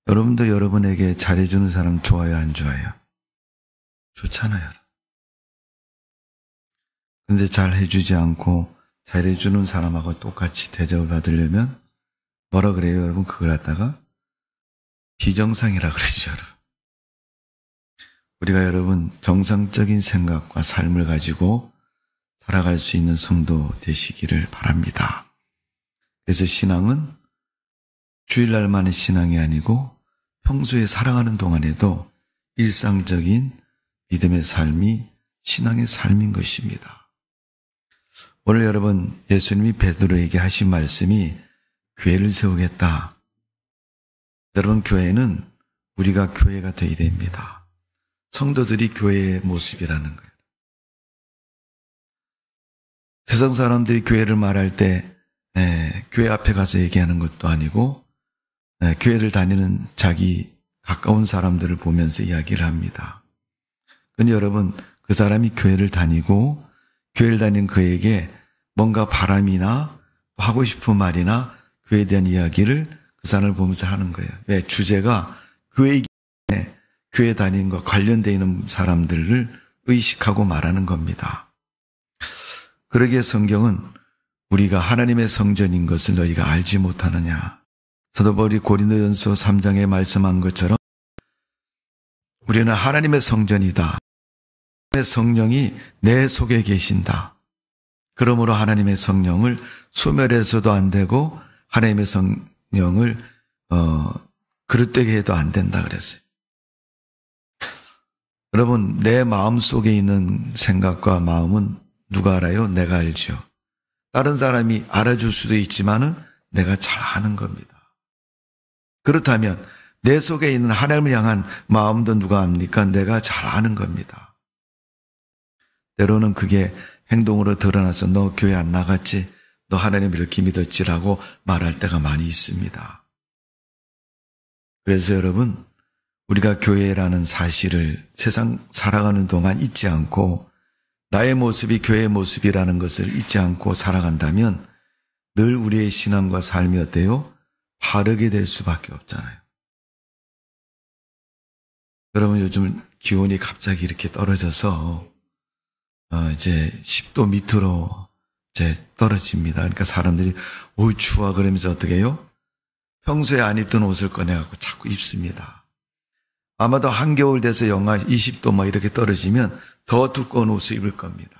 여러분도 여러분에게 잘해주는 사람 좋아요, 안 좋아요? 좋잖아요. 근데 잘해주지 않고 잘해주는 사람하고 똑같이 대접을 받으려면 뭐라 그래요, 여러분? 그걸 갖다가 비정상이라 그러죠, 여러분. 우리가 여러분 정상적인 생각과 삶을 가지고 살아갈 수 있는 성도 되시기를 바랍니다. 그래서 신앙은 주일날만의 신앙이 아니고 평소에 살아가는 동안에도 일상적인 믿음의 삶이 신앙의 삶인 것입니다. 오늘 여러분 예수님이 베드로에게 하신 말씀이 교회를 세우겠다. 여러분 교회는 우리가 교회가 되어야 됩니다. 성도들이 교회의 모습이라는 거예요. 세상 사람들이 교회를 말할 때 교회 앞에 가서 얘기하는 것도 아니고 교회를 다니는 자기 가까운 사람들을 보면서 이야기를 합니다. 그런데 여러분 그 사람이 교회를 다니고 교회를 다니는 그에게 뭔가 바람이나 하고 싶은 말이나 교회에 대한 이야기를 그 사람을 보면서 하는 거예요. 왜? 주제가 교회이기 때문에 교회 다니는 것과 관련되어 있는 사람들을 의식하고 말하는 겁니다. 그러기에 성경은 우리가 하나님의 성전인 것을 너희가 알지 못하느냐. 사도 바울이 고린도전서 3장에 말씀한 것처럼 우리는 하나님의 성전이다. 하나님의 성령이 내 속에 계신다. 그러므로 하나님의 성령을 소멸해서도 안 되고 하나님의 성령을 그릇되게 해도 안 된다 그랬어요. 여러분 내 마음 속에 있는 생각과 마음은 누가 알아요? 내가 알죠. 다른 사람이 알아줄 수도 있지만은 내가 잘 아는 겁니다. 그렇다면 내 속에 있는 하나님을 향한 마음도 누가 압니까? 내가 잘 아는 겁니다. 때로는 그게 행동으로 드러나서 너 교회 안 나갔지? 너 하나님을 이렇게 믿었지라고 말할 때가 많이 있습니다. 그래서 여러분 우리가 교회라는 사실을 세상 살아가는 동안 잊지 않고 나의 모습이 교회의 모습이라는 것을 잊지 않고 살아간다면 늘 우리의 신앙과 삶이 어때요? 바르게 될 수밖에 없잖아요. 여러분 요즘 기온이 갑자기 이렇게 떨어져서 이제 10도 밑으로 이제 떨어집니다. 그러니까 사람들이 오 추워 그러면서 어떻게 해요? 평소에 안 입던 옷을 꺼내갖고 자꾸 입습니다. 아마도 한겨울 돼서 영하 20도 막 이렇게 떨어지면 더 두꺼운 옷을 입을 겁니다.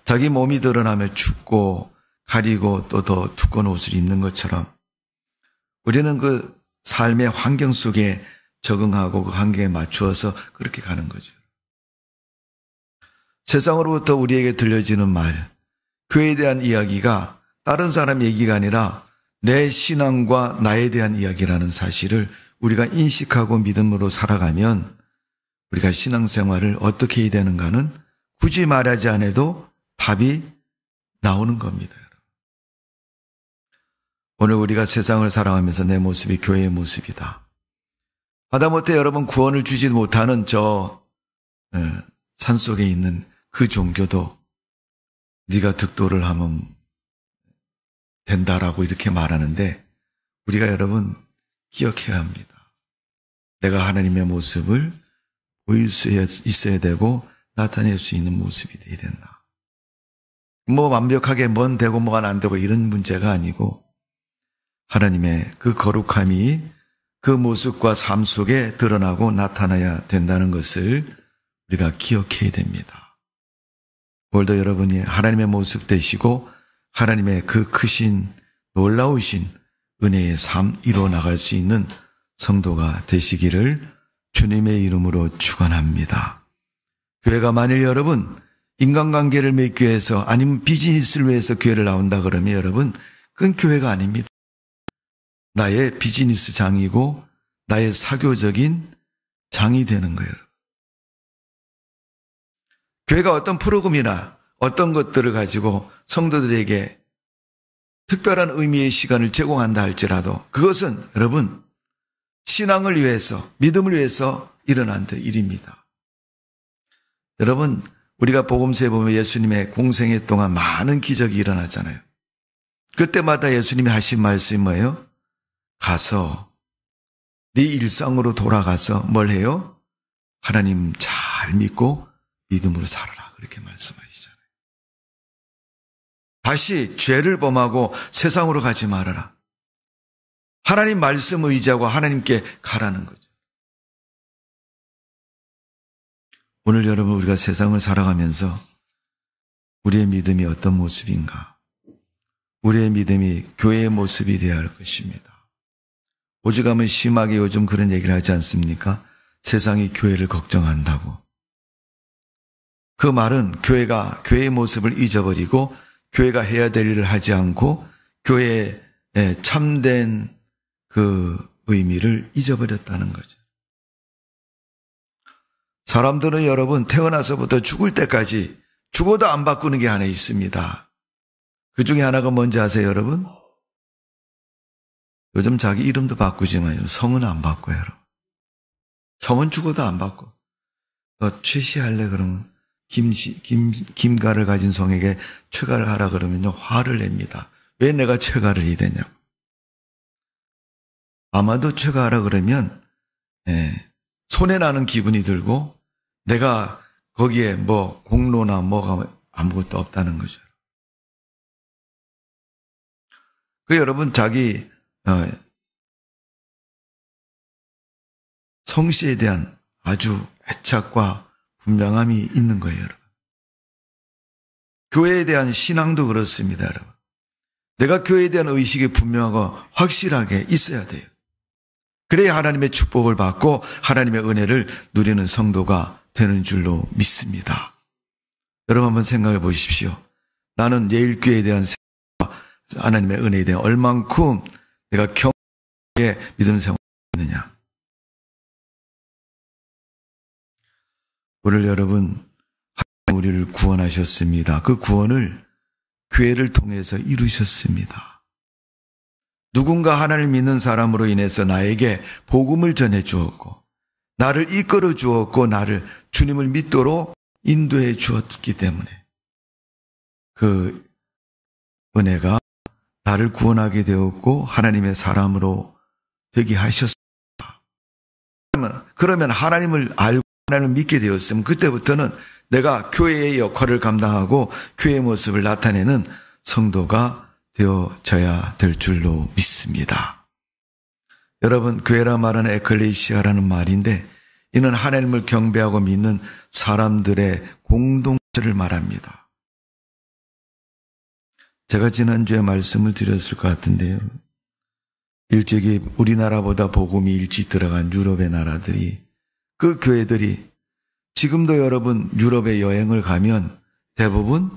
자기 몸이 드러나면 춥고 가리고 또 더 두꺼운 옷을 입는 것처럼 우리는 그 삶의 환경 속에 적응하고 그 환경에 맞추어서 그렇게 가는 거죠. 세상으로부터 우리에게 들려지는 말, 교회에 대한 이야기가 다른 사람 얘기가 아니라 내 신앙과 나에 대한 이야기라는 사실을 우리가 인식하고 믿음으로 살아가면 우리가 신앙생활을 어떻게 해야 되는가는 굳이 말하지 않아도 답이 나오는 겁니다. 오늘 우리가 세상을 살아가면서 내 모습이 교회의 모습이다. 하다못해 여러분 구원을 주지 못하는 저 산속에 있는 그 종교도 네가 득도를 하면 된다라고 이렇게 말하는데 우리가 여러분 기억해야 합니다. 내가 하나님의 모습을 보일 수 있어야 되고 나타낼 수 있는 모습이 되어야 된다. 뭐 완벽하게 뭔 되고 뭐가 안 되고 이런 문제가 아니고 하나님의 그 거룩함이 그 모습과 삶 속에 드러나고 나타나야 된다는 것을 우리가 기억해야 됩니다. 오늘도 여러분이 하나님의 모습 되시고 하나님의 그 크신 놀라우신 은혜의 삶 이루어 나갈 수 있는 성도가 되시기를 주님의 이름으로 축원합니다. 교회가 만일 여러분 인간관계를 맺기 위해서 아니면 비즈니스를 위해서 교회를 나온다 그러면 여러분 그건 교회가 아닙니다. 나의 비즈니스 장이고 나의 사교적인 장이 되는 거예요. 교회가 어떤 프로그램이나 어떤 것들을 가지고 성도들에게 특별한 의미의 시간을 제공한다 할지라도 그것은 여러분 신앙을 위해서 믿음을 위해서 일어난 일입니다. 여러분 우리가 복음서에 보면 예수님의 공생애 동안 많은 기적이 일어나잖아요. 그때마다 예수님이 하신 말씀이 뭐예요? 가서 네 일상으로 돌아가서 뭘 해요? 하나님 잘 믿고 믿음으로 살아라. 그렇게 말씀하시잖아요. 다시 죄를 범하고 세상으로 가지 말아라. 하나님 말씀 의지하고 하나님께 가라는 거죠. 오늘 여러분 우리가 세상을 살아가면서 우리의 믿음이 어떤 모습인가? 우리의 믿음이 교회의 모습이 되어야 할 것입니다. 오죽하면 심하게 요즘 그런 얘기를 하지 않습니까? 세상이 교회를 걱정한다고. 그 말은 교회가 교회의 모습을 잊어버리고 교회가 해야 될 일을 하지 않고 교회의 참된 그 의미를 잊어버렸다는 거죠. 사람들은 여러분 태어나서부터 죽을 때까지 죽어도 안 바꾸는 게 하나 있습니다. 그 중에 하나가 뭔지 아세요, 여러분? 요즘 자기 이름도 바꾸지만 성은 안 바꿔요, 여러분. 성은 죽어도 안 바꿔. 너 최씨할래 그러면 김가를 가진 성에게 최가를 하라 그러면요 화를 냅니다. 왜 내가 최가를 해야 되냐고. 아마도 최가하라 그러면 손해나는 기분이 들고 내가 거기에 뭐 공로나 뭐가 아무것도 없다는 거죠. 그 여러분 자기 성씨에 대한 아주 애착과 분명함이 있는 거예요, 여러분. 교회에 대한 신앙도 그렇습니다, 여러분. 내가 교회에 대한 의식이 분명하고 확실하게 있어야 돼요. 그래야 하나님의 축복을 받고 하나님의 은혜를 누리는 성도가 되는 줄로 믿습니다. 여러분 한번 생각해 보십시오. 나는 예일교회에 대한 생각과 하나님의 은혜에 대한 얼만큼 내가 경외에 믿는 생활을 했느냐. 오늘 여러분 하나님 우리를 구원하셨습니다. 그 구원을 교회를 통해서 이루셨습니다. 누군가 하나님을 믿는 사람으로 인해서 나에게 복음을 전해 주었고 나를 이끌어 주었고 나를 주님을 믿도록 인도해 주었기 때문에 그 은혜가 나를 구원하게 되었고 하나님의 사람으로 되게 하셨습니다. 그러면 하나님을 알고 하나님을 믿게 되었으면 그때부터는 내가 교회의 역할을 감당하고 교회의 모습을 나타내는 성도가 되어져야 될 줄로 믿습니다. 여러분, 교회라 말하는 에클레시아라는 말인데 이는 하나님을 경배하고 믿는 사람들의 공동체를 말합니다. 제가 지난주에 말씀을 드렸을 것 같은데요. 일찍이 우리나라보다 복음이 일찍 들어간 유럽의 나라들이 그 교회들이 지금도 여러분 유럽에 여행을 가면 대부분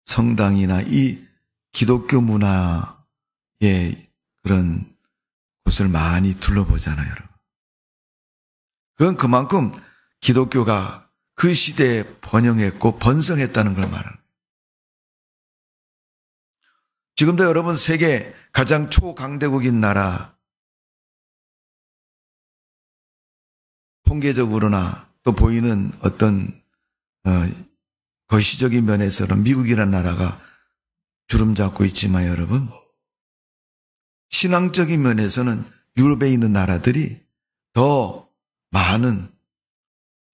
성당이나 이 기독교 문화의 그런 곳을 많이 둘러보잖아요, 여러분. 그건 그만큼 기독교가 그 시대에 번영했고 번성했다는 걸 말하는 거예요. 지금도 여러분 세계 가장 초강대국인 나라 통계적으로나 또 보이는 어떤 거시적인 면에서는 미국이라는 나라가 주름 잡고 있지만 여러분 신앙적인 면에서는 유럽에 있는 나라들이 더 많은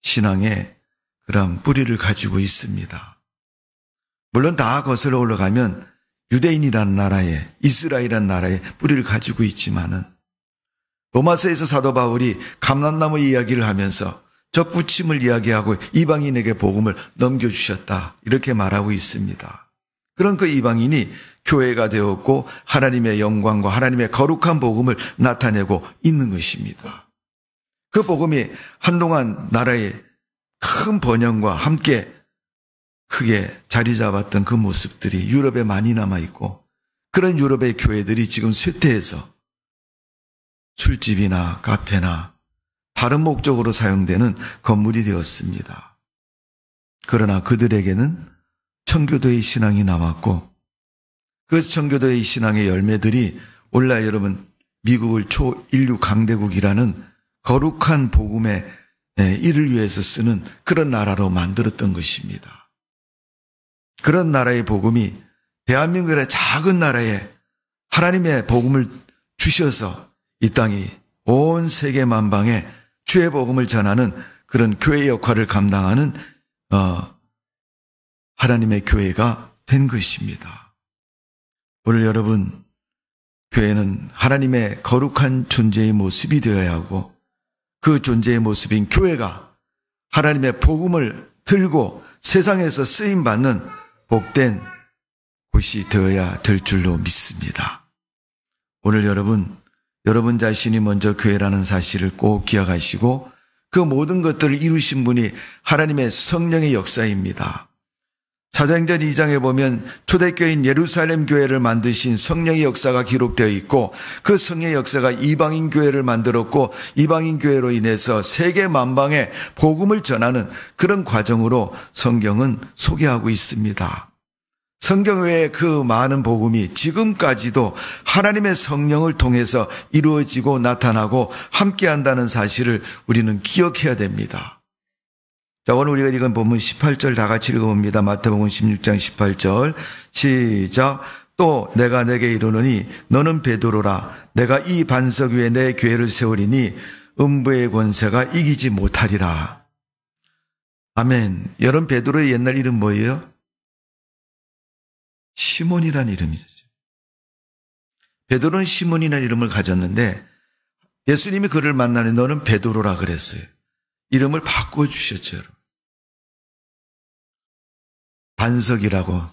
신앙의 그런 뿌리를 가지고 있습니다. 물론 다 거슬러 올라가면 유대인이라는 나라에 이스라엘이라는 나라에 뿌리를 가지고 있지만은 로마서에서 사도 바울이 감람나무 이야기를 하면서 접붙임을 이야기하고 이방인에게 복음을 넘겨주셨다 이렇게 말하고 있습니다. 그런 그 이방인이 교회가 되었고 하나님의 영광과 하나님의 거룩한 복음을 나타내고 있는 것입니다. 그 복음이 한동안 나라의 큰 번영과 함께 크게 자리 잡았던 그 모습들이 유럽에 많이 남아있고 그런 유럽의 교회들이 지금 쇠퇴해서 술집이나 카페나 다른 목적으로 사용되는 건물이 되었습니다. 그러나 그들에게는 청교도의 신앙이 남았고 그 청교도의 신앙의 열매들이 올라 여러분 미국을 초인류 강대국이라는 거룩한 복음의 일을 위해서 쓰는 그런 나라로 만들었던 것입니다. 그런 나라의 복음이 대한민국의 작은 나라에 하나님의 복음을 주셔서 이 땅이 온 세계 만방에 주의 복음을 전하는 그런 교회 역할을 감당하는 하나님의 교회가 된 것입니다. 오늘 여러분, 교회는 하나님의 거룩한 존재의 모습이 되어야 하고 그 존재의 모습인 교회가 하나님의 복음을 들고 세상에서 쓰임받는 복된 곳이 되어야 될 줄로 믿습니다. 오늘 여러분 자신이 먼저 교회라는 사실을 꼭 기억하시고 그 모든 것들을 이루신 분이 하나님의 성령의 역사입니다. 사도행전 2장에 보면 초대교회인 예루살렘 교회를 만드신 성령의 역사가 기록되어 있고 그 성령의 역사가 이방인 교회를 만들었고 이방인 교회로 인해서 세계 만방에 복음을 전하는 그런 과정으로 성경은 소개하고 있습니다. 성경 외에 그 많은 복음이 지금까지도 하나님의 성령을 통해서 이루어지고 나타나고 함께한다는 사실을 우리는 기억해야 됩니다. 자, 오늘 우리가 읽은 본문 18절 다 같이 읽어봅니다. 마태복음 16장 18절 시작. 또 내가 내게 이르노니 너는 베드로라. 내가 이 반석 위에 내 교회를 세우리니 음부의 권세가 이기지 못하리라. 아멘. 여러분, 베드로의 옛날 이름 뭐예요? 시몬이라는 이름이죠. 베드로는 시몬이라는 이름을 가졌는데 예수님이 그를 만나니 너는 베드로라 그랬어요. 이름을 바꿔주셨죠. 여러분. 반석이라고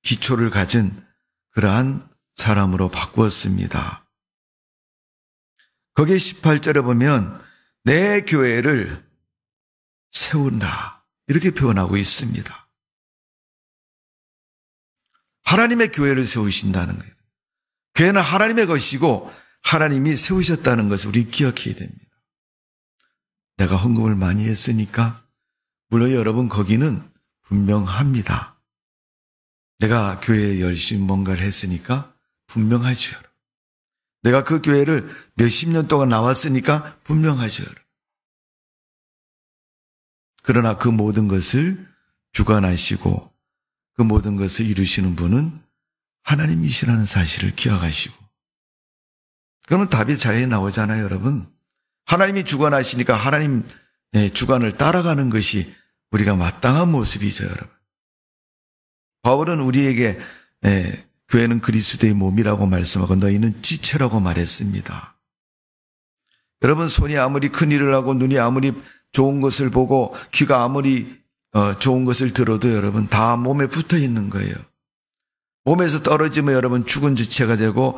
기초를 가진 그러한 사람으로 바꾸었습니다. 거기에 18절에 보면 내 교회를 세운다 이렇게 표현하고 있습니다. 하나님의 교회를 세우신다는 거예요. 교회는 하나님의 것이고 하나님이 세우셨다는 것을 우리 기억해야 됩니다. 내가 헌금을 많이 했으니까 물론 여러분 거기는 분명합니다. 내가 교회에 열심히 뭔가를 했으니까 분명하죠. 내가 그 교회를 몇십 년 동안 나왔으니까 분명하죠. 그러나 그 모든 것을 주관하시고 그 모든 것을 이루시는 분은 하나님이시라는 사실을 기억하시고 그러면 답이 자연히 나오잖아요. 여러분, 하나님이 주관하시니까 하나님의 주관을 따라가는 것이 우리가 마땅한 모습이죠. 여러분, 바울은 우리에게 교회는 그리스도의 몸이라고 말씀하고 너희는 지체라고 말했습니다. 여러분, 손이 아무리 큰 일을 하고 눈이 아무리 좋은 것을 보고 귀가 아무리 좋은 것을 들어도 여러분 다 몸에 붙어 있는 거예요. 몸에서 떨어지면 여러분 죽은 지체가 되고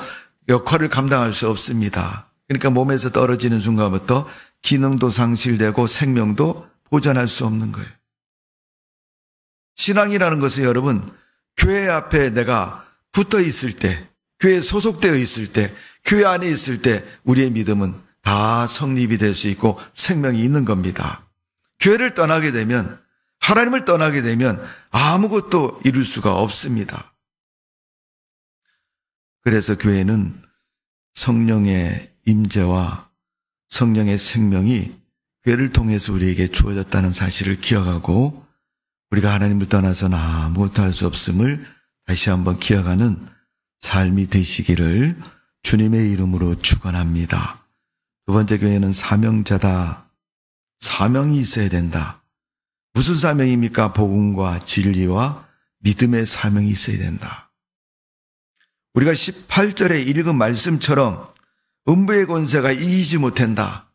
역할을 감당할 수 없습니다. 그러니까 몸에서 떨어지는 순간부터 기능도 상실되고 생명도 보존할 수 없는 거예요. 신앙이라는 것은 여러분 교회 앞에 내가 붙어 있을 때, 교회에 소속되어 있을 때, 교회 안에 있을 때 우리의 믿음은 다 성립이 될 수 있고 생명이 있는 겁니다. 교회를 떠나게 되면, 하나님을 떠나게 되면 아무것도 이룰 수가 없습니다. 그래서 교회는 성령의 임재와 성령의 생명이 교회를 통해서 우리에게 주어졌다는 사실을 기억하고 우리가 하나님을 떠나서는 아무것도 할 수 없음을 다시 한번 기억하는 삶이 되시기를 주님의 이름으로 축원합니다. 두 번째, 교회는 사명자다. 사명이 있어야 된다. 무슨 사명입니까? 복음과 진리와 믿음의 사명이 있어야 된다. 우리가 18절에 읽은 말씀처럼 음부의 권세가 이기지 못한다.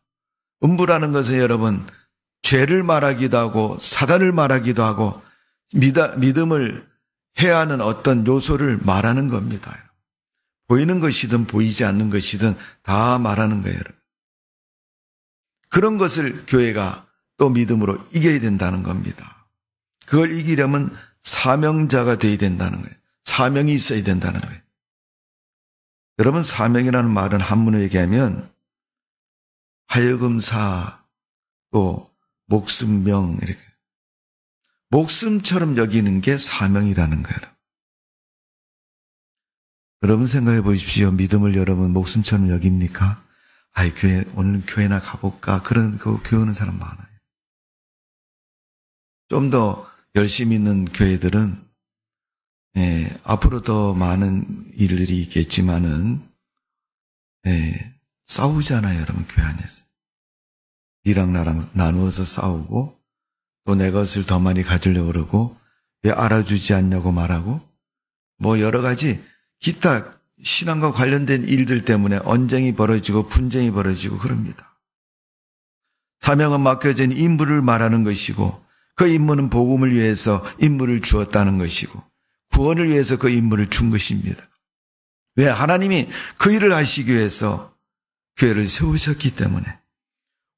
음부라는 것은 여러분 죄를 말하기도 하고 사단을 말하기도 하고 믿음을 해야 하는 어떤 요소를 말하는 겁니다. 보이는 것이든 보이지 않는 것이든 다 말하는 거예요. 그런 것을 교회가 또 믿음으로 이겨야 된다는 겁니다. 그걸 이기려면 사명자가 되어야 된다는 거예요. 사명이 있어야 된다는 거예요. 여러분, 사명이라는 말은 한문으로 얘기하면 하여금사, 또 목숨명, 이렇게 목숨처럼 여기는 게 사명이라는 거예요. 여러분 생각해 보십시오. 믿음을 여러분 목숨처럼 여깁니까? 아이, 오늘 교회나 가볼까? 그런 교회 오는 사람 많아요. 좀 더 열심히 있는 교회들은 앞으로 더 많은 일들이 있겠지만은 싸우잖아요, 여러분. 교회 안에서 니랑 나랑 나누어서 싸우고, 또 내 것을 더 많이 가지려고 그러고, 왜 알아주지 않냐고 말하고, 뭐 여러 가지 기타 신앙과 관련된 일들 때문에 언쟁이 벌어지고 분쟁이 벌어지고 그럽니다. 사명은 맡겨진 인물을 말하는 것이고, 그 인물은 복음을 위해서 인물을 주었다는 것이고, 구원을 위해서 그 인물을 준 것입니다. 왜? 하나님이 그 일을 하시기 위해서 교회를 세우셨기 때문에.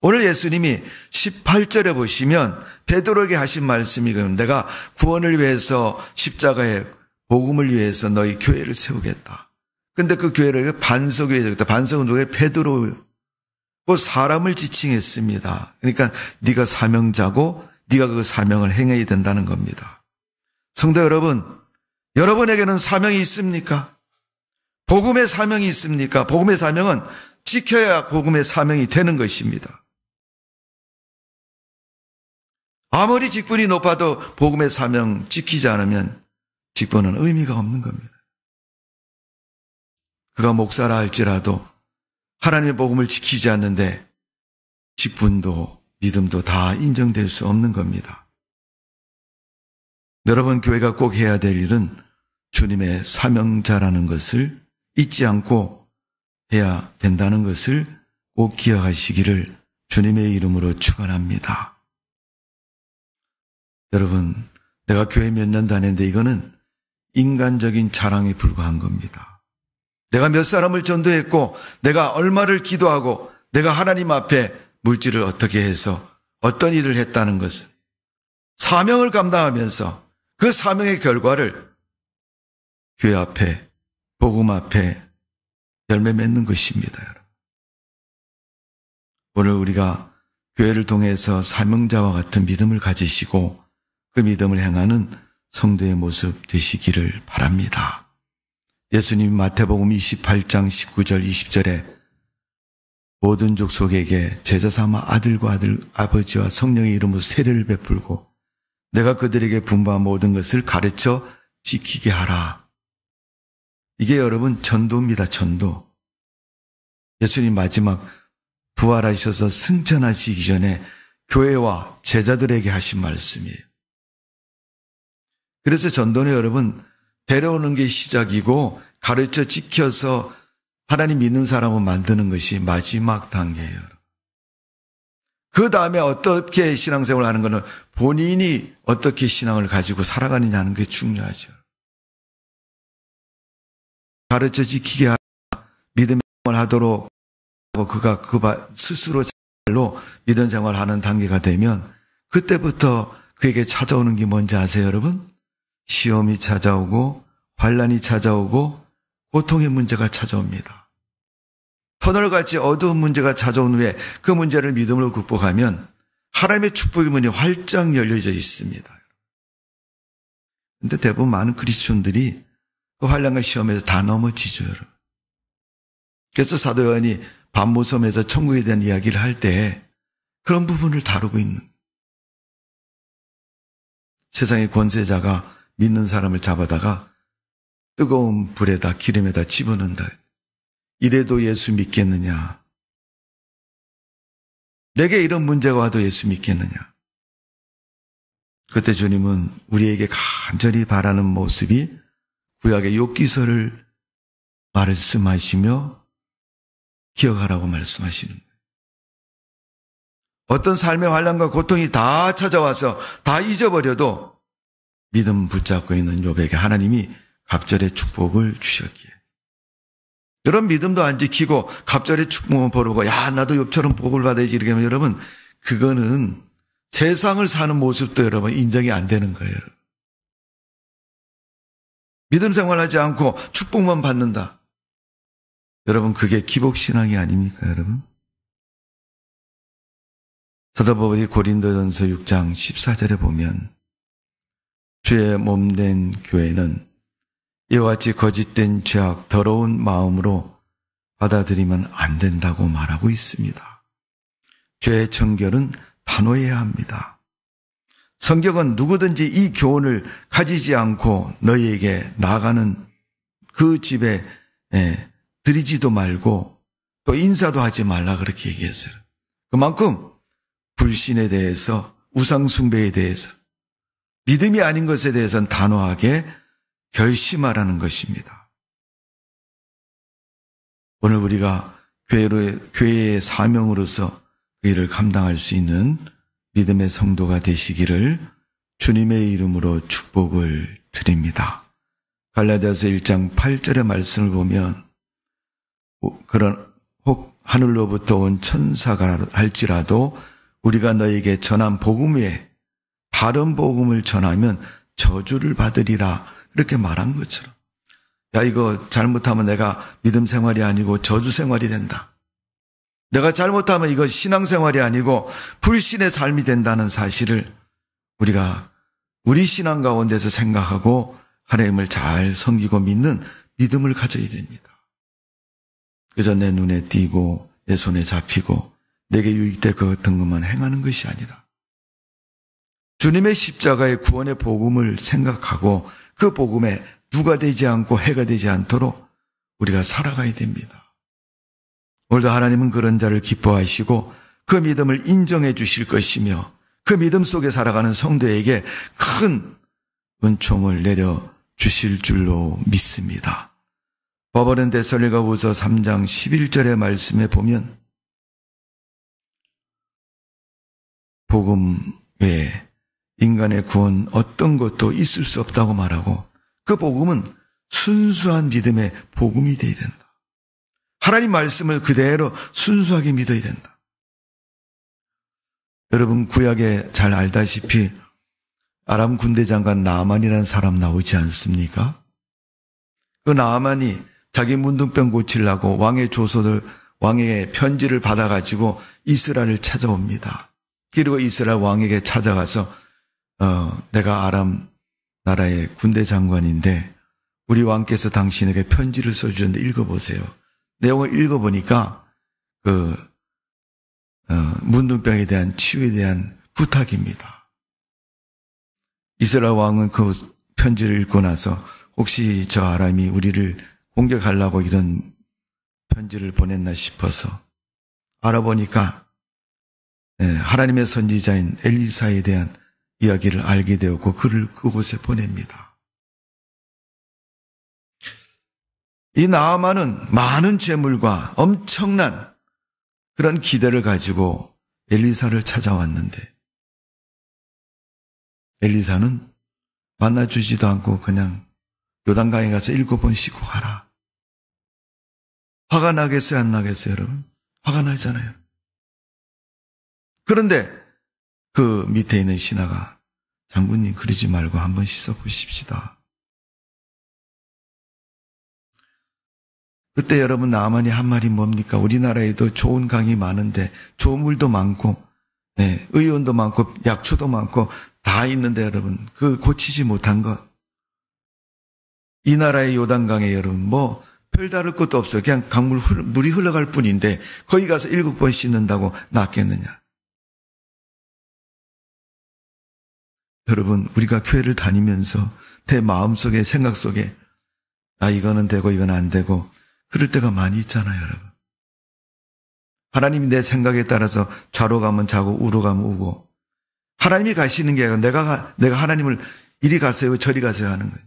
오늘 예수님이 18절에 보시면 베드로에게 하신 말씀이, 내가 구원을 위해서 십자가에 복음을 위해서 너희 교회를 세우겠다. 근데 그 교회를 반석에 세우겠다. 반석은 누구예요? 베드로. 그 사람을 지칭했습니다. 그러니까 네가 사명자고 네가 그 사명을 행해야 된다는 겁니다. 성도 여러분, 여러분에게는 사명이 있습니까? 복음의 사명이 있습니까? 복음의 사명은 지켜야 복음의 사명이 되는 것입니다. 아무리 직분이 높아도 복음의 사명 지키지 않으면 직분은 의미가 없는 겁니다. 그가 목사라 할지라도 하나님의 복음을 지키지 않는데 직분도 믿음도 다 인정될 수 없는 겁니다. 여러분, 교회가 꼭 해야 될 일은 주님의 사명자라는 것을 잊지 않고 해야 된다는 것을 꼭 기억하시기를 주님의 이름으로 축원합니다. 여러분, 내가 교회 몇 년 다녔는데 이거는 인간적인 자랑에 불과한 겁니다. 내가 몇 사람을 전도했고, 내가 얼마를 기도하고, 내가 하나님 앞에 물질을 어떻게 해서 어떤 일을 했다는 것은 사명을 감당하면서 그 사명의 결과를 교회 앞에, 복음 앞에 열매 맺는 것입니다, 여러분. 오늘 우리가 교회를 통해서 사명자와 같은 믿음을 가지시고 그 믿음을 행하는 성도의 모습 되시기를 바랍니다. 예수님이 마태복음 28장 19절 20절에 모든 족속에게 제자 삼아 아들과 아버지와 성령의 이름으로 세례를 베풀고 내가 그들에게 분부한 모든 것을 가르쳐 지키게 하라. 이게 여러분 전도입니다. 전도. 예수님 마지막 부활하셔서 승천하시기 전에 교회와 제자들에게 하신 말씀이에요. 그래서 전도는 여러분 데려오는 게 시작이고 가르쳐 지켜서 하나님 믿는 사람을 만드는 것이 마지막 단계예요. 그 다음에 어떻게 신앙생활을 하는 것은 본인이 어떻게 신앙을 가지고 살아가느냐 하는 게 중요하죠. 가르쳐 지키게 하라, 믿음의 생활을 하도록 하고 그가 스스로 잘로 믿음 생활하는 단계가 되면 그때부터 그에게 찾아오는 게 뭔지 아세요, 여러분? 시험이 찾아오고 환난이 찾아오고 고통의 문제가 찾아옵니다. 터널같이 어두운 문제가 찾아온 후에 그 문제를 믿음으로 극복하면 하나님의 축복의 문이 활짝 열려져 있습니다. 그런데 대부분 많은 크리스천들이 그 환난과 시험에서 다 넘어지죠, 여러분. 그래서 사도 요한이 반모섬에서 천국에 대한 이야기를 할 때 그런 부분을 다루고 있는, 세상의 권세자가 믿는 사람을 잡아다가 뜨거운 불에다 기름에다 집어넣는다. 이래도 예수 믿겠느냐? 내게 이런 문제가 와도 예수 믿겠느냐? 그때 주님은 우리에게 간절히 바라는 모습이 구약의 욥기서를 말씀하시며 기억하라고 말씀하시는 거예요. 어떤 삶의 환난과 고통이 다 찾아와서 다 잊어버려도 믿음 붙잡고 있는 욥에게 하나님이 갑절의 축복을 주셨기에, 여러분 믿음도 안 지키고 갑절의 축복만 보르고 야 나도 욥처럼 복을 받아야지 이렇게 하면 여러분 그거는 세상을 사는 모습도 여러분 인정이 안 되는 거예요. 믿음 생활하지 않고 축복만 받는다. 여러분 그게 기복신앙이 아닙니까, 여러분? 사도 바울이 고린도전서 6장 14절에 보면 주의 몸된 교회는 이와 같이 거짓된 죄악 더러운 마음으로 받아들이면 안 된다고 말하고 있습니다. 죄의 청결은 단호해야 합니다. 성경은 누구든지 이 교훈을 가지지 않고 너희에게 나아가는 그 집에 들이지도 말고 또 인사도 하지 말라 그렇게 얘기했어요. 그만큼 불신에 대해서, 우상숭배에 대해서, 믿음이 아닌 것에 대해서는 단호하게 결심하라는 것입니다. 오늘 우리가 교회의 사명으로서 그 일을 감당할 수 있는 믿음의 성도가 되시기를 주님의 이름으로 축복을 드립니다. 갈라디아서 1장 8절의 말씀을 보면 혹 하늘로부터 온 천사가 할지라도 우리가 너에게 전한 복음 외에 다른 복음을 전하면 저주를 받으리라 그렇게 말한 것처럼, 야, 이거 잘못하면 내가 믿음 생활이 아니고 저주 생활이 된다. 내가 잘못하면 이거 신앙생활이 아니고 불신의 삶이 된다는 사실을 우리가 우리 신앙 가운데서 생각하고 하나님을 잘 섬기고 믿는 믿음을 가져야 됩니다. 그저 내 눈에 띄고 내 손에 잡히고 내게 유익될 것 같은 것만 행하는 것이 아니라 주님의 십자가의 구원의 복음을 생각하고 그 복음에 누가 되지 않고 해가 되지 않도록 우리가 살아가야 됩니다. 오늘도 하나님은 그런 자를 기뻐하시고 그 믿음을 인정해 주실 것이며 그 믿음 속에 살아가는 성도에게 큰 은총을 내려 주실 줄로 믿습니다. 바울은 데살로니가후서 3장 11절의 말씀에 보면 복음 외에 인간의 구원 어떤 것도 있을 수 없다고 말하고 그 복음은 순수한 믿음의 복음이 되어야 된다. 하나님 말씀을 그대로 순수하게 믿어야 된다. 여러분 구약에 잘 알다시피 아람 군대 장관 나아만이라는 사람 나오지 않습니까? 그 나아만이 자기 문둥병 고치려고 왕에게 편지를 받아가지고 이스라엘을 찾아옵니다. 그리고 이스라엘 왕에게 찾아가서 내가 아람 나라의 군대 장관인데 우리 왕께서 당신에게 편지를 써주셨는데 읽어보세요. 내용을 읽어보니까 문둥병에 대한 치유에 대한 부탁입니다. 이스라엘 왕은 그 편지를 읽고 나서 혹시 저 아람이 우리를 공격하려고 이런 편지를 보냈나 싶어서 알아보니까 하나님의 선지자인 엘리사에 대한 이야기를 알게 되었고 그를 그곳에 보냅니다. 이 나아만은 많은 재물과 엄청난 그런 기대를 가지고 엘리사를 찾아왔는데 엘리사는 만나주지도 않고 그냥 요단강에 가서 7번 씻고 가라. 화가 나겠어요, 안 나겠어요, 여러분? 화가 나잖아요. 그런데 그 밑에 있는 신하가 장군님 그러지 말고 한번 씻어보십시다. 그때 여러분 나아만이 한 말이 뭡니까? 우리나라에도 좋은 강이 많은데 좋은 물도 많고 의원도 많고 약초도 많고 다 있는데 여러분 그 고치지 못한 것. 이 나라의 요단강에 여러분 별다를 것도 없어요. 그냥 물이 흘러갈 뿐인데 거기 가서 7번 씻는다고 낫겠느냐. 여러분 우리가 교회를 다니면서 내 마음속에 생각 속에 이거는 되고 이건 안 되고 그럴 때가 많이 있잖아요, 여러분. 하나님이 내 생각에 따라서 좌로 가면 좌고 우로 가면 우고 하나님이 가시는 게 아니라 내가 하나님을 이리 가세요 저리 가세요 하는 거예요.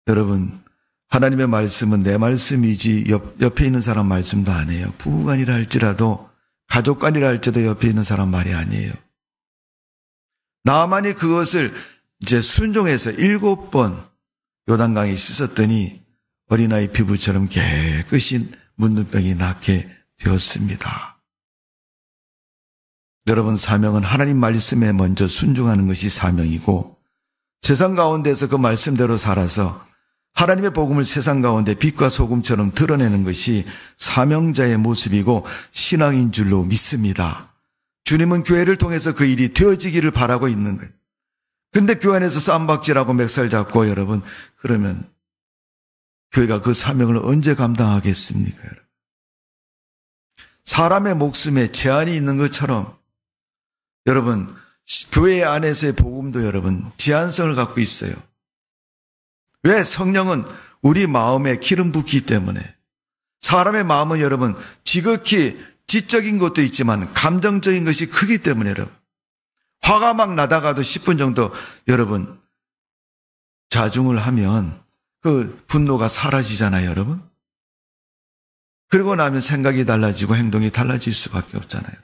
여러분 하나님의 말씀은 내 말씀이지 옆에 있는 사람 말씀도 아니에요. 부부간이라 할지라도 가족간이라 할지라도 옆에 있는 사람 말이 아니에요. 나아만이 그것을 이제 순종해서 7번 요단강에 씻었더니 어린아이 피부처럼 깨끗이 문둥병이 낫게 되었습니다. 여러분 사명은 하나님 말씀에 먼저 순종하는 것이 사명이고 세상 가운데서 그 말씀대로 살아서 하나님의 복음을 세상 가운데 빛과 소금처럼 드러내는 것이 사명자의 모습이고 신앙인 줄로 믿습니다. 주님은 교회를 통해서 그 일이 되어지기를 바라고 있는 거예요. 근데 교회 안에서 쌈박질하고 멱살 잡고 여러분 그러면 교회가 그 사명을 언제 감당하겠습니까? 여러분? 사람의 목숨에 제한이 있는 것처럼 여러분, 교회 안에서의 복음도 여러분 제한성을 갖고 있어요. 왜? 성령은 우리 마음에 기름 붓기 때문에. 사람의 마음은 여러분 지극히 지적인 것도 있지만 감정적인 것이 크기 때문에 여러분, 화가 막 나다가도 10분 정도 여러분 자중을 하면 그 분노가 사라지잖아요, 여러분. 그리고 나면 생각이 달라지고 행동이 달라질 수밖에 없잖아요.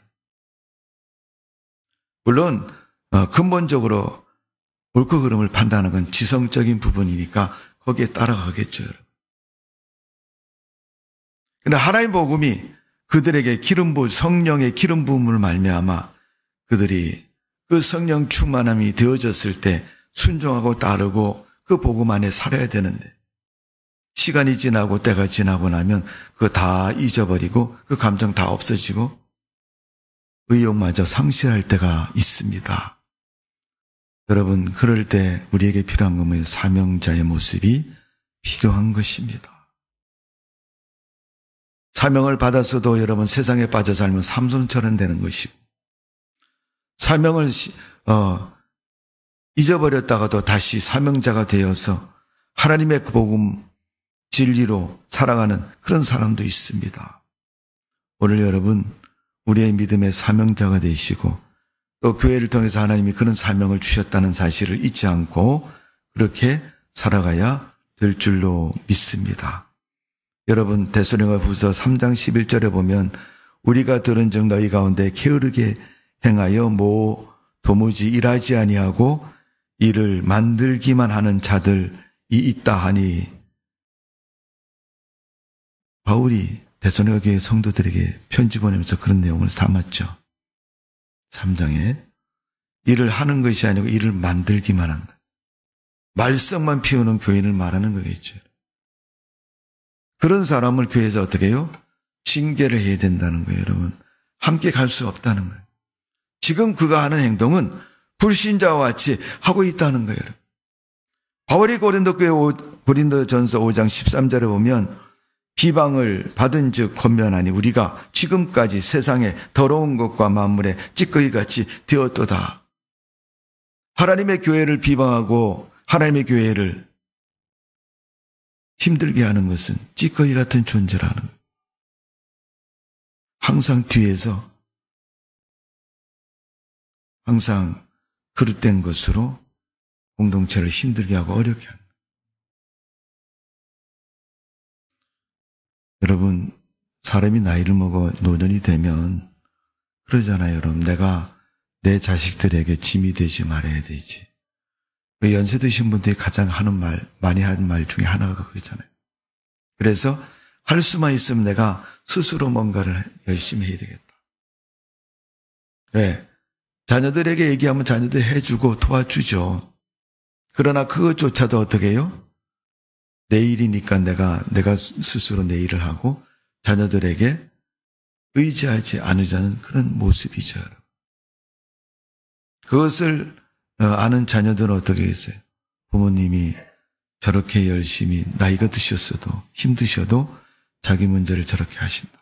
물론 근본적으로 옳고 그름을 판단하는 건 지성적인 부분이니까 거기에 따라가겠죠, 여러분. 그런데 하나님의 복음이 그들에게 성령의 기름 부음을 말미암아 그들이 그 성령 충만함이 되어졌을 때 순종하고 따르고 그 복음 안에 살아야 되는데, 시간이 지나고 때가 지나고 나면 그거 다 잊어버리고 그 감정 다 없어지고 의욕마저 상실할 때가 있습니다. 여러분, 그럴 때 우리에게 필요한 것은 사명자의 모습이 필요한 것입니다. 사명을 받았어도 여러분 세상에 빠져 살면 삼손처럼 되는 것이고, 사명을 잊어버렸다가도 다시 사명자가 되어서 하나님의 복음 진리로 살아가는 그런 사람도 있습니다. 오늘 여러분 우리의 믿음의 사명자가 되시고 또 교회를 통해서 하나님이 그런 사명을 주셨다는 사실을 잊지 않고 그렇게 살아가야 될 줄로 믿습니다. 여러분, 데살로니가후서 3장 11절에 보면 우리가 들은 즉 너희 가운데 게으르게 행하여 도무지 일하지 아니하고 일을 만들기만 하는 자들이 있다 하니, 바울이 데살로니가 교회 성도들에게 편지 보내면서 그런 내용을 담았죠. 3장에 일을 하는 것이 아니고 일을 만들기만 한다. 말썽만 피우는 교인을 말하는 거겠죠. 그런 사람을 교회에서 어떻게 해요? 징계를 해야 된다는 거예요, 여러분. 함께 갈 수 없다는 거예요. 지금 그가 하는 행동은 불신자와 같이 하고 있다는 거예요, 여러분. 바울이 고린도전서 5장 13절에 보면 비방을 받은 즉 권면하니 우리가 지금까지 세상에 더러운 것과 만물에 찌꺼기같이 되었도다. 하나님의 교회를 비방하고 하나님의 교회를 힘들게 하는 것은 찌꺼기 같은 존재라는 거예요. 항상 뒤에서 항상 그릇된 것으로 공동체를 힘들게 하고 어렵게 하는 거예요. 여러분, 사람이 나이를 먹어 노년이 되면 그러잖아요, 여러분. 내가 내 자식들에게 짐이 되지 말아야 되지. 연세 드신 분들이 가장 많이 하는 말 중에 하나가 그거잖아요. 그래서 할 수만 있으면 내가 스스로 뭔가를 열심히 해야 되겠다. 네. 자녀들에게 얘기하면 자녀들 해주고 도와주죠. 그러나 그것조차도 어떻게 해요? 내 일이니까 내가 스스로 내 일을 하고 자녀들에게 의지하지 않으자는 그런 모습이죠. 그것을 아는 자녀들은 어떻게 했어요? 부모님이 저렇게 열심히 나이가 드셨어도 힘드셔도 자기 문제를 저렇게 하신다.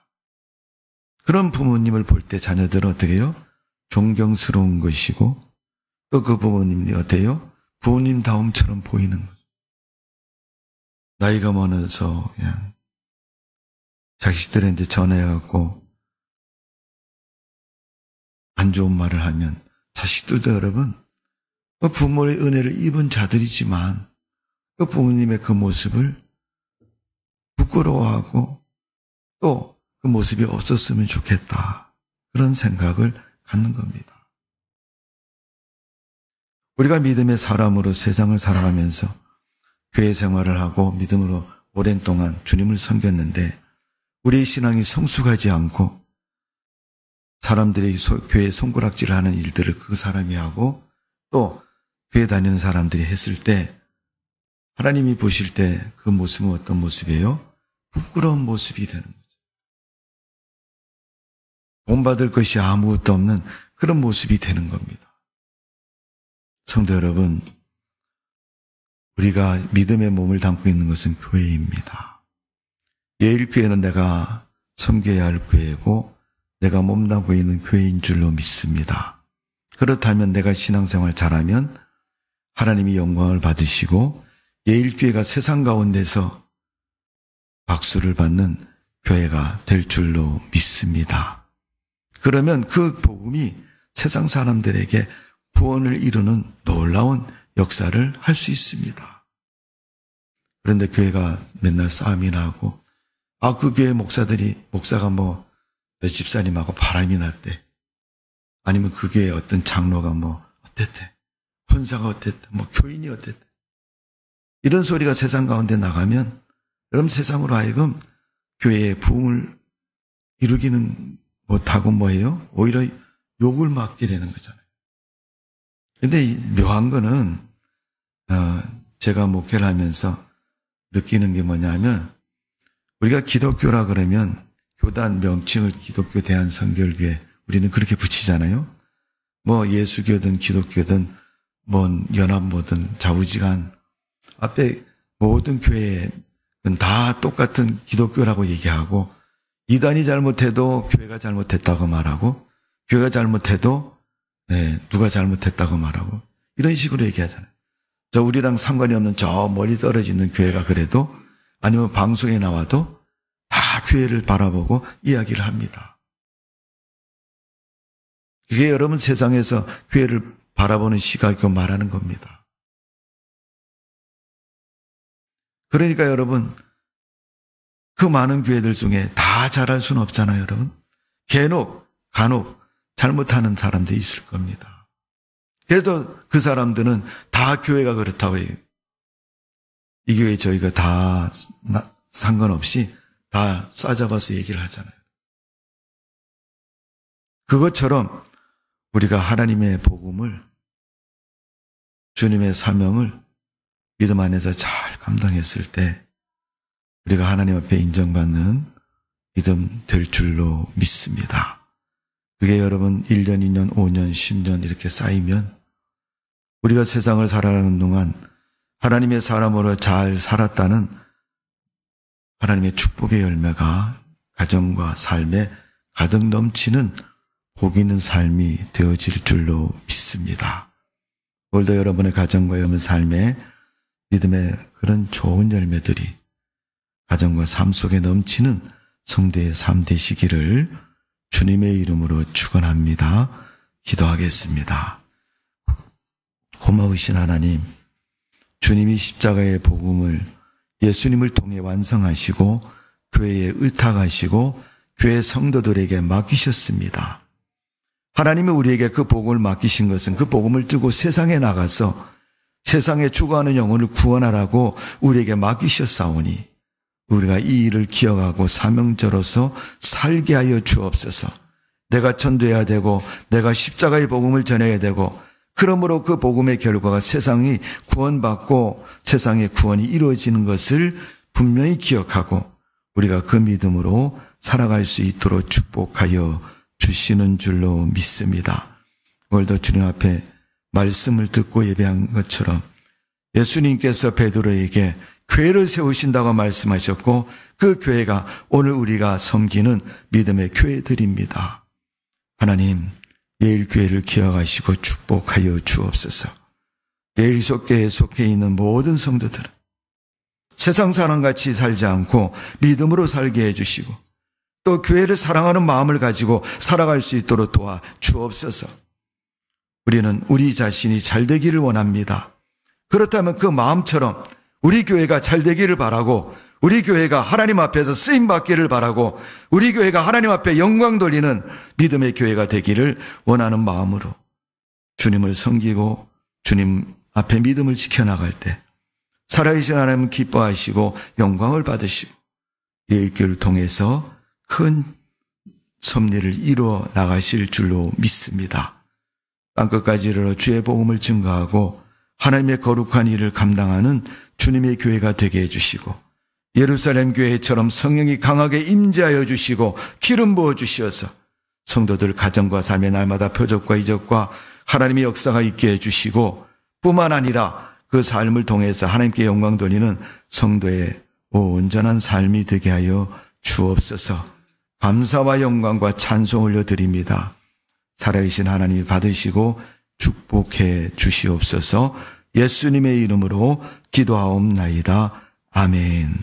그런 부모님을 볼 때 자녀들은 어떻게 해요? 존경스러운 것이고 또 그 부모님이 어때요? 부모님다움처럼 보이는 거죠. 나이가 많아서 그냥 자식들한테 전화해갖고 안 좋은 말을 하면 자식들도 여러분 부모의 은혜를 입은 자들이지만 그 부모님의 그 모습을 부끄러워하고 또 그 모습이 없었으면 좋겠다, 그런 생각을 갖는 겁니다. 우리가 믿음의 사람으로 세상을 살아가면서 교회 생활을 하고 믿음으로 오랜 동안 주님을 섬겼는데 우리의 신앙이 성숙하지 않고 사람들이 교회에 손가락질을 하는 일들을 그 사람이 하고 또 교회 다니는 사람들이 했을 때 하나님이 보실 때 그 모습은 어떤 모습이에요? 부끄러운 모습이 되는 거죠. 본받을 것이 아무것도 없는 그런 모습이 되는 겁니다. 성도 여러분, 우리가 믿음의 몸을 담고 있는 것은 교회입니다. 예일교회는 내가 섬겨야 할 교회고 내가 몸담고 있는 교회인 줄로 믿습니다. 그렇다면 내가 신앙생활 잘하면 하나님이 영광을 받으시고 예일교회가 세상 가운데서 박수를 받는 교회가 될 줄로 믿습니다. 그러면 그 복음이 세상 사람들에게 구원을 이루는 놀라운 역사를 할 수 있습니다. 그런데 교회가 맨날 싸움이 나고 그 교회 목사가 몇 집사님하고 바람이 났대. 아니면 그 교회 어떤 장로가 어땠대. 권사가 어땠대. 교인이 어땠대. 이런 소리가 세상 가운데 나가면 여러분 세상으로 하여금 교회의 부흥을 이루기는 못하고 뭐예요? 오히려 욕을 맞게 되는 거잖아요. 근데 묘한 거는 제가 목회를 하면서 느끼는 게 뭐냐면 우리가 기독교라 그러면 교단 명칭을 기독교 대한선결교회 우리는 그렇게 붙이잖아요. 예수교든 기독교든 연합모든 좌우지간 앞에 모든 교회는 다 똑같은 기독교라고 얘기하고 이단이 잘못해도 교회가 잘못했다고 말하고 교회가 잘못해도 누가 잘못했다고 말하고 이런 식으로 얘기하잖아요. 우리랑 상관이 없는 저 멀리 떨어지는 교회가 그래도 아니면 방송에 나와도 다 교회를 바라보고 이야기를 합니다. 그게 여러분 세상에서 교회를 바라보는 시각이고 말하는 겁니다. 그러니까 여러분 그 많은 교회들 중에 다 잘할 수는 없잖아요, 여러분. 간혹 잘못하는 사람들이 있을 겁니다. 그래도 그 사람들은 다 교회가 그렇다고 해요. 이 교회 저희가 다 상관없이 다 싸잡아서 얘기를 하잖아요. 그것처럼 우리가 하나님의 복음을 주님의 사명을 믿음 안에서 잘 감당했을 때 우리가 하나님 앞에 인정받는 믿음 될 줄로 믿습니다. 그게 여러분 1년, 2년, 5년, 10년 이렇게 쌓이면 우리가 세상을 살아가는 동안 하나님의 사람으로 잘 살았다는 하나님의 축복의 열매가 가정과 삶에 가득 넘치는 복 있는 삶이 되어질 줄로 믿습니다. 오늘도 여러분의 가정과 여러분 삶에 믿음의 그런 좋은 열매들이 가정과 삶 속에 넘치는 성도의 삶 되시기를 주님의 이름으로 축원합니다. 기도하겠습니다. 고마우신 하나님, 주님이 십자가의 복음을 예수님을 통해 완성하시고 교회에 의탁하시고 교회 성도들에게 맡기셨습니다. 하나님이 우리에게 그 복음을 맡기신 것은 그 복음을 들고 세상에 나가서 세상에 죽어가는 영혼을 구원하라고 우리에게 맡기셨사오니 우리가 이 일을 기억하고 사명자로서 살게 하여 주옵소서. 내가 전도해야 되고 내가 십자가의 복음을 전해야 되고 그러므로 그 복음의 결과가 세상이 구원받고 세상의 구원이 이루어지는 것을 분명히 기억하고 우리가 그 믿음으로 살아갈 수 있도록 축복하여 주시는 줄로 믿습니다. 오늘도 주님 앞에 말씀을 듣고 예배한 것처럼 예수님께서 베드로에게 교회를 세우신다고 말씀하셨고 그 교회가 오늘 우리가 섬기는 믿음의 교회들입니다. 하나님, 예일교회를 기억하시고 축복하여 주옵소서. 예일속교회에 속해 있는 모든 성도들은 세상 사람같이 살지 않고 믿음으로 살게 해주시고 또 교회를 사랑하는 마음을 가지고 살아갈 수 있도록 도와 주옵소서. 우리는 우리 자신이 잘 되기를 원합니다. 그렇다면 그 마음처럼 우리 교회가 잘 되기를 바라고 우리 교회가 하나님 앞에서 쓰임받기를 바라고 우리 교회가 하나님 앞에 영광 돌리는 믿음의 교회가 되기를 원하는 마음으로 주님을 섬기고 주님 앞에 믿음을 지켜나갈 때 살아계신 하나님은 기뻐하시고 영광을 받으시고 예일교회를 통해서 큰 섭리를 이루어 나가실 줄로 믿습니다. 땅끝까지 이르러 주의 복음을 증거하고 하나님의 거룩한 일을 감당하는 주님의 교회가 되게 해주시고 예루살렘 교회처럼 성령이 강하게 임재하여 주시고 기름 부어 주시어서 성도들 가정과 삶의 날마다 표적과 이적과 하나님의 역사가 있게 해주시고 뿐만 아니라 그 삶을 통해서 하나님께 영광 돌리는 성도의 온전한 삶이 되게 하여 주옵소서. 감사와 영광과 찬송 올려드립니다. 살아계신 하나님이 받으시고 축복해 주시옵소서. 예수님의 이름으로 기도하옵나이다. 아멘.